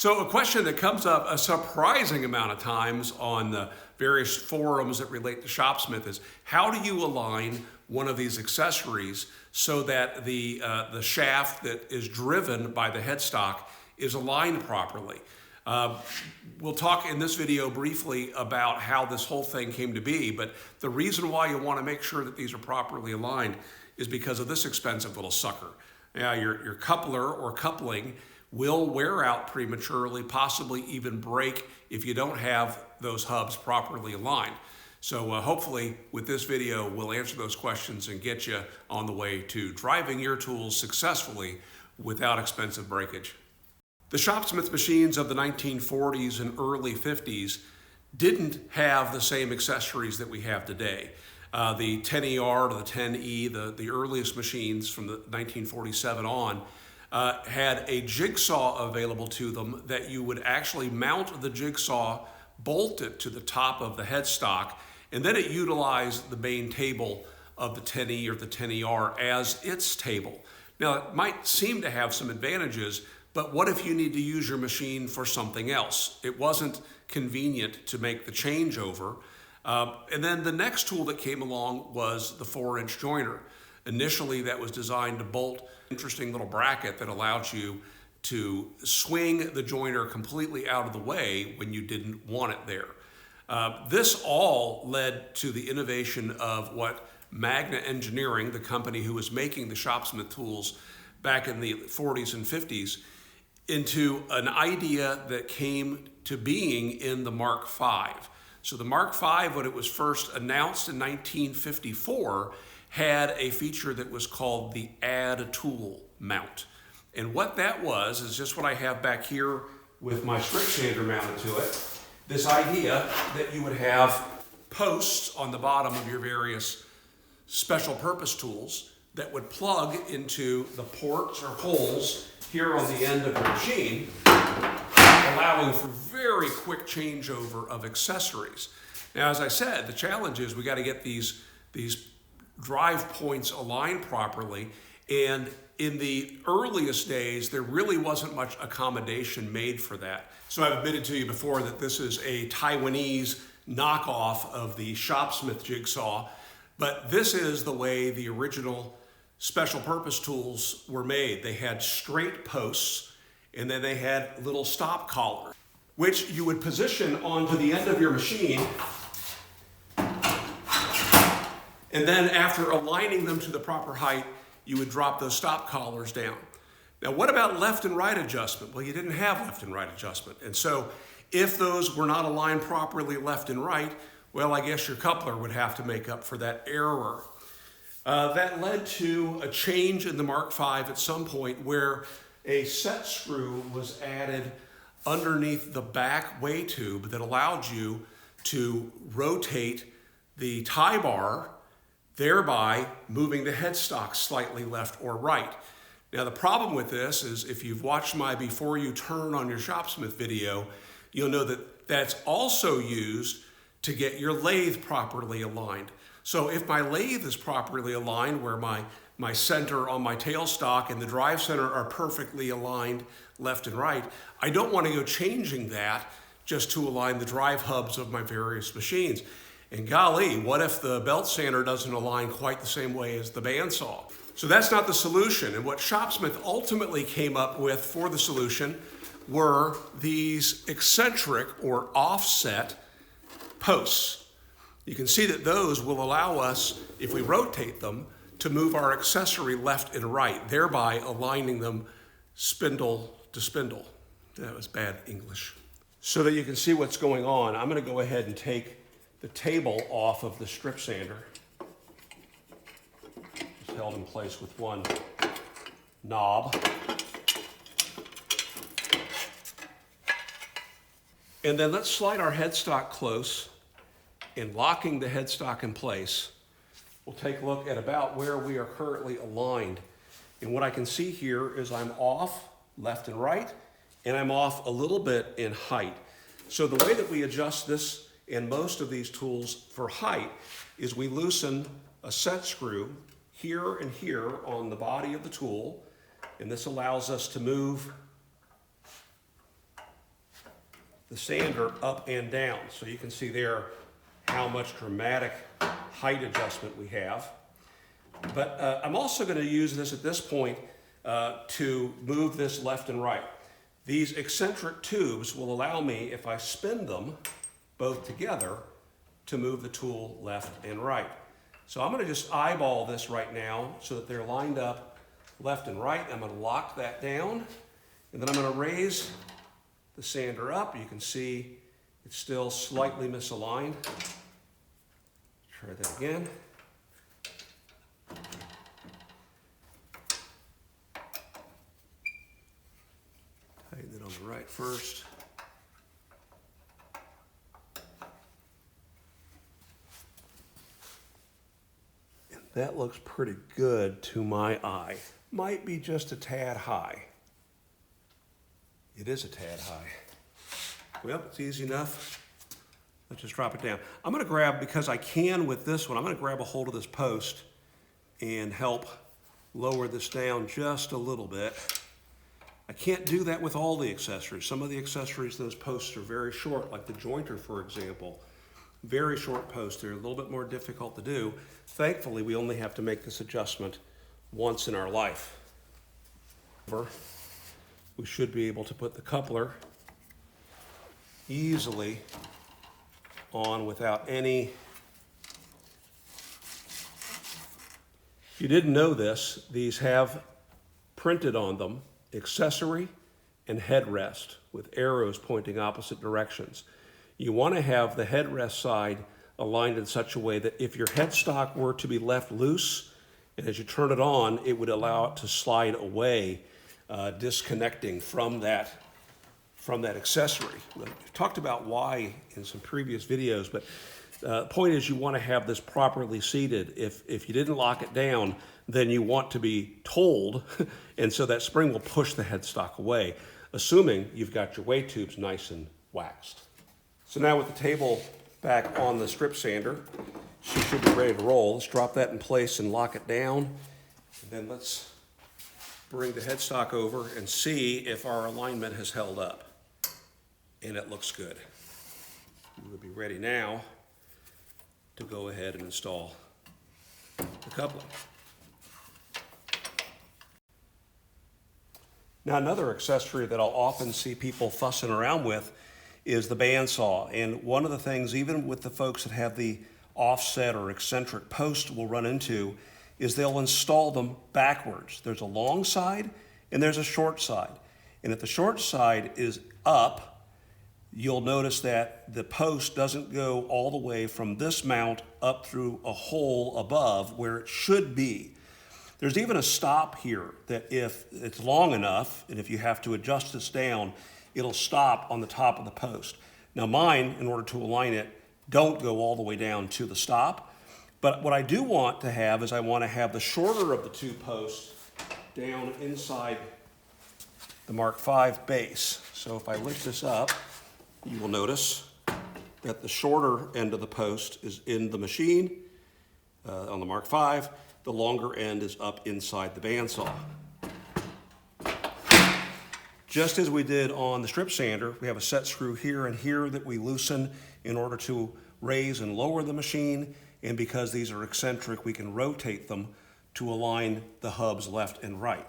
So a question that comes up a surprising amount of times on the various forums that relate to Shopsmith is, how do you align one of these accessories so that the shaft that is driven by the headstock is aligned properly? We'll talk in this video briefly about how this whole thing came to be, but the reason why you want to make sure that these are properly aligned is because of this expensive little sucker. Now, your coupler or coupling will wear out prematurely, possibly even break if you don't have those hubs properly aligned. So hopefully with this video, we'll answer those questions and get you on the way to driving your tools successfully without expensive breakage. The Shopsmith machines of the 1940s and early 50s didn't have the same accessories that we have today. The 10ER to the 10E, the earliest machines from the 1947 on, had a jigsaw available to them that you would actually mount the jigsaw, bolt it to the top of the headstock, and then it utilized the main table of the 10E or the 10ER as its table. Now, it might seem to have some advantages, but what if you need to use your machine for something else? It wasn't convenient to make the changeover. And then the next tool that came along was the 4-inch joiner. Initially, that was designed to bolt an interesting little bracket that allowed you to swing the joiner completely out of the way when you didn't want it there. This all led to the innovation of what Magna Engineering, the company who was making the Shopsmith tools back in the 40s and 50s, into an idea that came to being in the Mark V. So the Mark V, when it was first announced in 1954, had a feature that was called the Add Tool Mount. And what that was is just what I have back here with my strip sander mounted to it. This idea that you would have posts on the bottom of your various special purpose tools that would plug into the ports or holes here on the end of your machine, allowing for very quick changeover of accessories. Now, as I said, the challenge is we got to get these drive points aligned properly, and in the earliest days, there really wasn't much accommodation made for that. So I've admitted to you before that this is a Taiwanese knockoff of the Shopsmith jigsaw, but this is the way the original special purpose tools were made. They had straight posts, and then they had little stop collars, which you would position onto the end of your machine. And then after aligning them to the proper height, you would drop those stop collars down. Now, what about left and right adjustment? Well, you didn't have left and right adjustment. And so if those were not aligned properly left and right, well, I guess your coupler would have to make up for that error. That led to a change in the Mark V at some point where a set screw was added underneath the back way tube that allowed you to rotate the tie bar, thereby moving the headstock slightly left or right. Now, the problem with this is if you've watched my Before You Turn on your Shopsmith video, you'll know that that's also used to get your lathe properly aligned. So if my lathe is properly aligned, where my center on my tailstock and the drive center are perfectly aligned left and right, I don't want to go changing that just to align the drive hubs of my various machines. And golly, what if the belt sander doesn't align quite the same way as the bandsaw? So that's not the solution. And what Shopsmith ultimately came up with for the solution were these eccentric or offset posts. You can see that those will allow us, if we rotate them, to move our accessory left and right, thereby aligning them spindle to spindle. That was bad English. So that you can see what's going on, I'm going to go ahead and take the table off of the strip sander. It's held in place with one knob. And then let's slide our headstock close. In locking the headstock in place, we'll take a look at about where we are currently aligned. And what I can see here is I'm off left and right, and I'm off a little bit in height. So the way that we adjust this in most of these tools for height is we loosen a set screw here and here on the body of the tool, and this allows us to move the sander up and down. So you can see there how much dramatic height adjustment we have. But I'm also going to use this at this point to move this left and right. These eccentric tubes will allow me, if I spin them both together, to move the tool left and right. So I'm going to just eyeball this right now so that they're lined up left and right. I'm going to lock that down, and then I'm going to raise the sander up. You can see it's still slightly misaligned. Try that again. Tighten it on the right first. And that looks pretty good to my eye. Might be just a tad high. It is a tad high. Well, it's easy enough. Let's just drop it down. I'm going to grab, because I can with this one, I'm going to grab a hold of this post and help lower this down just a little bit. I can't do that with all the accessories. Some of the accessories, those posts are very short, like the jointer, for example. Very short posts. They're a little bit more difficult to do. Thankfully, we only have to make this adjustment once in our life. We should be able to put the coupler easily on without any. If you didn't know this, these have printed on them accessory and headrest with arrows pointing opposite directions. You want to have the headrest side aligned in such a way that if your headstock were to be left loose, and as you turn it on, it would allow it to slide away, disconnecting from that accessory. We've talked about why in some previous videos, but the point is you want to have this properly seated. If you didn't lock it down, then you want to be told, and so that spring will push the headstock away, assuming you've got your weight tubes nice and waxed. So now with the table back on the strip sander, she should be ready to roll. Let's drop that in place and lock it down. And then let's bring the headstock over and see if our alignment has held up. And it looks good. We'll be ready now to go ahead and install the coupling. Now, another accessory that I'll often see people fussing around with is the bandsaw. And one of the things, even with the folks that have the offset or eccentric post we'll run into, is they'll install them backwards. There's a long side and there's a short side. And if the short side is up, you'll notice that the post doesn't go all the way from this mount up through a hole above where it should be. There's even a stop here that if it's long enough, and if you have to adjust this down, it'll stop on the top of the post. Now mine, in order to align it, don't go all the way down to the stop. But what I do want to have is I want to have the shorter of the two posts down inside the Mark V base. So if I lift this up, you will notice that the shorter end of the post is in the machine on the Mark V. The longer end is up inside the bandsaw. Just as we did on the strip sander, we have a set screw here and here that we loosen in order to raise and lower the machine. And because these are eccentric, we can rotate them to align the hubs left and right.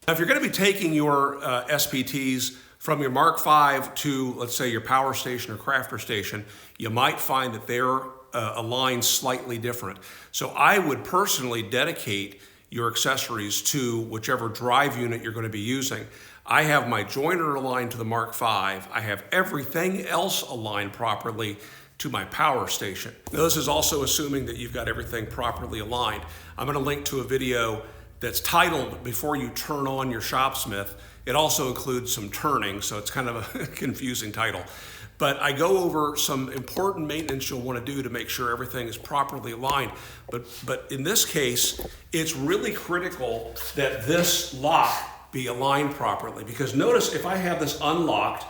Now, if you're going to be taking your SPTs from your Mark V to, let's say, your Power Station or Crafter Station, you might find that they're aligned slightly different. So I would personally dedicate your accessories to whichever drive unit you're going to be using. I have my joiner aligned to the Mark V. I have everything else aligned properly to my Power Station. Now, this is also assuming that you've got everything properly aligned. I'm going to link to a video that's titled Before You Turn On Your Shopsmith. It also includes some turning, so it's kind of a confusing title. But I go over some important maintenance you'll want to do to make sure everything is properly aligned. But in this case, it's really critical that this lock be aligned properly, because notice if I have this unlocked,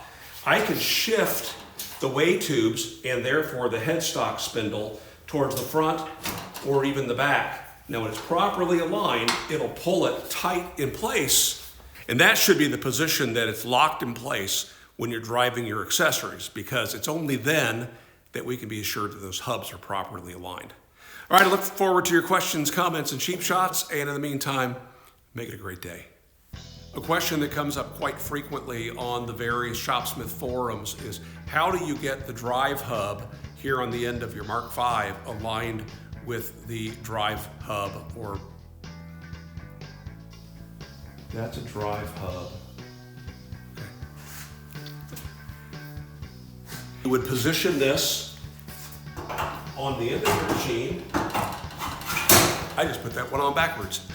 I can shift the way tubes and therefore the headstock spindle towards the front or even the back. Now when it's properly aligned, it'll pull it tight in place, and that should be the position that it's locked in place when you're driving your accessories, because it's only then that we can be assured that those hubs are properly aligned. All right, I look forward to your questions, comments, and cheap shots, and in the meantime, make it a great day. A question that comes up quite frequently on the various Shopsmith forums is, how do you get the drive hub here on the end of your Mark V aligned with the drive hub? Or that's a drive hub. Okay. You would position this on the end of your machine. I just put that one on backwards.